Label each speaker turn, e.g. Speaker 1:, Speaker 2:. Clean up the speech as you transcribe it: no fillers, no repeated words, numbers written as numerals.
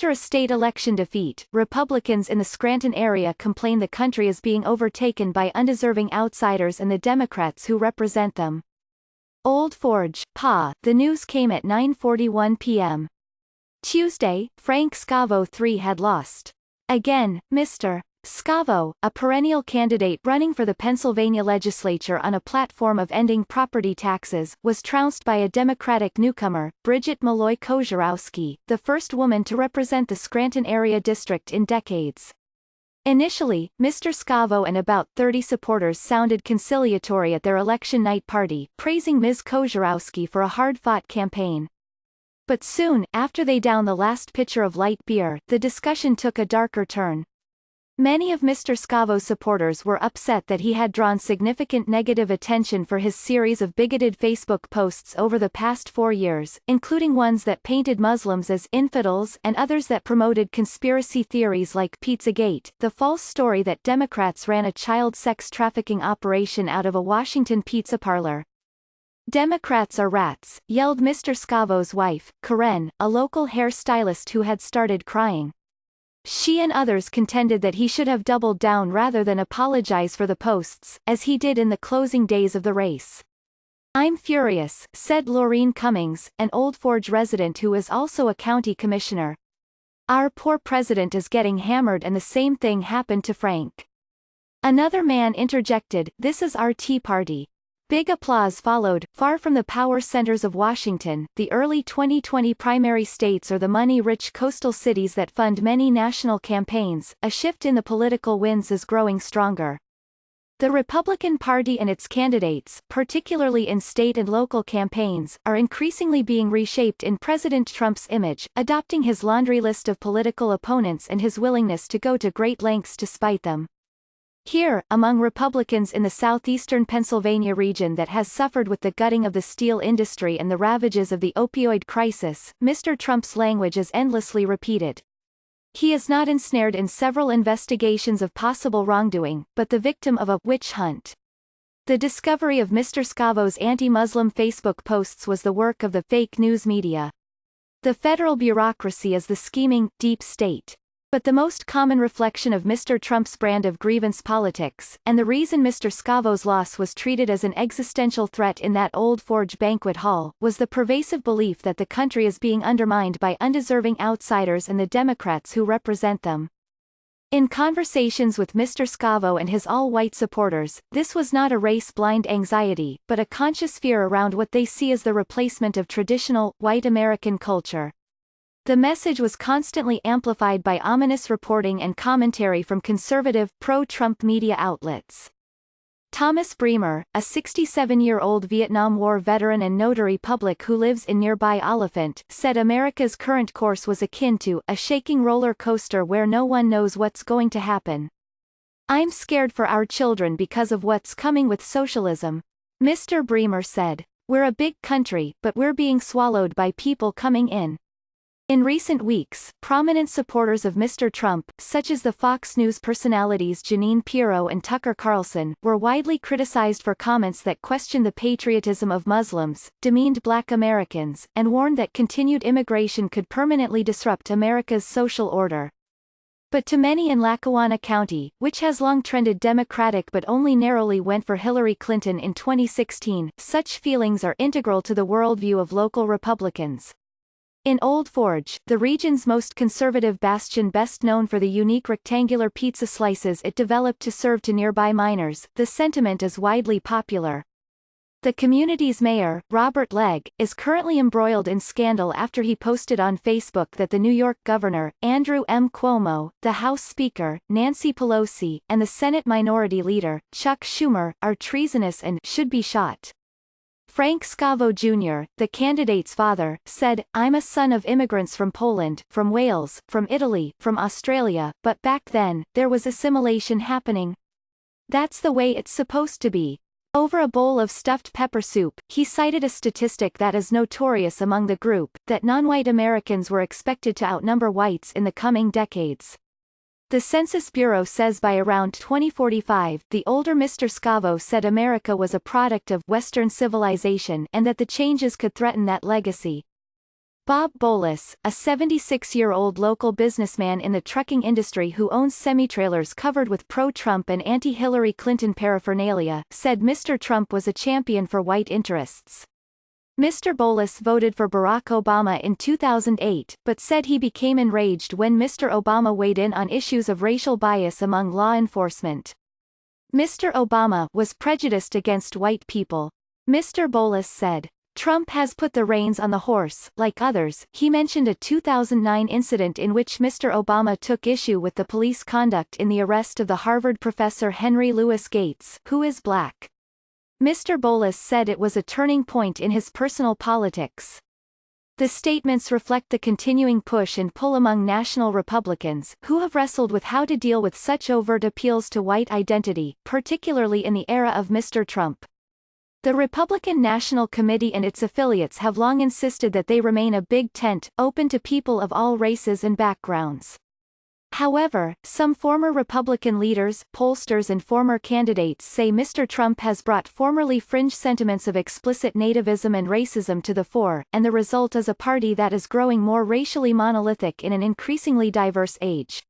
Speaker 1: After a state election defeat, Republicans in the Scranton area complain the country is being overtaken by undeserving outsiders and the Democrats who represent them. Old Forge, PA. The news came at 9:41 p.m. Tuesday. Frank Scavo III had lost. Again, Mr. Scavo, a perennial candidate running for the Pennsylvania legislature on a platform of ending property taxes, was trounced by a Democratic newcomer, Bridget Malloy Kozierowski, the first woman to represent the Scranton area district in decades. Initially, Mr. Scavo and about 30 supporters sounded conciliatory at their election night party, praising Ms. Kozierowski for a hard-fought campaign. But soon, after they downed the last pitcher of light beer, the discussion took a darker turn. Many of Mr. Scavo's supporters were upset that he had drawn significant negative attention for his series of bigoted Facebook posts over the past 4 years, including ones that painted Muslims as infidels and others that promoted conspiracy theories like Pizzagate, the false story that Democrats ran a child sex trafficking operation out of a Washington pizza parlor. "Democrats are rats," yelled Mr. Scavo's wife, Karen, a local hairstylist who had started crying. She and others contended that he should have doubled down rather than apologize for the posts, as he did in the closing days of the race. "I'm furious," said Laureen Cummings, an Old Forge resident who is also a county commissioner. "Our poor president is getting hammered and the same thing happened to Frank." Another man interjected, "This is our Tea Party." Big applause followed. Far from the power centers of Washington, the early 2020 primary states or the money-rich coastal cities that fund many national campaigns, a shift in the political winds is growing stronger. The Republican Party and its candidates, particularly in state and local campaigns, are increasingly being reshaped in President Trump's image, adopting his laundry list of political opponents and his willingness to go to great lengths to spite them. Here, among Republicans in the southeastern Pennsylvania region that has suffered with the gutting of the steel industry and the ravages of the opioid crisis, Mr. Trump's language is endlessly repeated. He is not ensnared in several investigations of possible wrongdoing, but the victim of a witch hunt. The discovery of Mr. Scavo's anti-Muslim Facebook posts was the work of the fake news media. The federal bureaucracy is the scheming, deep state. But the most common reflection of Mr. Trump's brand of grievance politics, and the reason Mr. Scavo's loss was treated as an existential threat in that Old Forge banquet hall, was the pervasive belief that the country is being undermined by undeserving outsiders and the Democrats who represent them. In conversations with Mr. Scavo and his all-white supporters, this was not a race-blind anxiety, but a conscious fear around what they see as the replacement of traditional, white American culture. The message was constantly amplified by ominous reporting and commentary from conservative, pro-Trump media outlets. Thomas Bremer, a 67-year-old Vietnam War veteran and notary public who lives in nearby Oliphant, said America's current course was akin to a shaking roller coaster where no one knows what's going to happen. "I'm scared for our children because of what's coming with socialism," Mr. Bremer said. "We're a big country, but we're being swallowed by people coming in." In recent weeks, prominent supporters of Mr. Trump, such as the Fox News personalities Jeanine Pirro and Tucker Carlson, were widely criticized for comments that questioned the patriotism of Muslims, demeaned Black Americans, and warned that continued immigration could permanently disrupt America's social order. But to many in Lackawanna County, which has long trended Democratic but only narrowly went for Hillary Clinton in 2016, such feelings are integral to the worldview of local Republicans. In Old Forge, the region's most conservative bastion best known for the unique rectangular pizza slices it developed to serve to nearby miners, the sentiment is widely popular. The community's mayor, Robert Legg, is currently embroiled in scandal after he posted on Facebook that the New York governor, Andrew M. Cuomo, the House Speaker, Nancy Pelosi, and the Senate Minority Leader, Chuck Schumer, are treasonous and should be shot. Frank Scavo Jr., the candidate's father, said, "I'm a son of immigrants from Poland, from Wales, from Italy, from Australia, but back then, there was assimilation happening. That's the way it's supposed to be." Over a bowl of stuffed pepper soup, he cited a statistic that is notorious among the group, that non-white Americans were expected to outnumber whites in the coming decades. The Census Bureau says by around 2045, the older Mr. Scavo said America was a product of Western civilization and that the changes could threaten that legacy. Bob Bolus, a 76-year-old local businessman in the trucking industry who owns semi-trailers covered with pro-Trump and anti-Hillary Clinton paraphernalia, said Mr. Trump was a champion for white interests. Mr. Bolus voted for Barack Obama in 2008, but said he became enraged when Mr. Obama weighed in on issues of racial bias among law enforcement. Mr. Obama was prejudiced against white people. Mr. Bolus said, "Trump has put the reins on the horse." Like others, he mentioned a 2009 incident in which Mr. Obama took issue with the police conduct in the arrest of the Harvard professor Henry Louis Gates, who is black. Mr. Bolus said it was a turning point in his personal politics. The statements reflect the continuing push and pull among national Republicans, who have wrestled with how to deal with such overt appeals to white identity, particularly in the era of Mr. Trump. The Republican National Committee and its affiliates have long insisted that they remain a big tent, open to people of all races and backgrounds. However, some former Republican leaders, pollsters and former candidates say Mr. Trump has brought formerly fringe sentiments of explicit nativism and racism to the fore, and the result is a party that is growing more racially monolithic in an increasingly diverse age.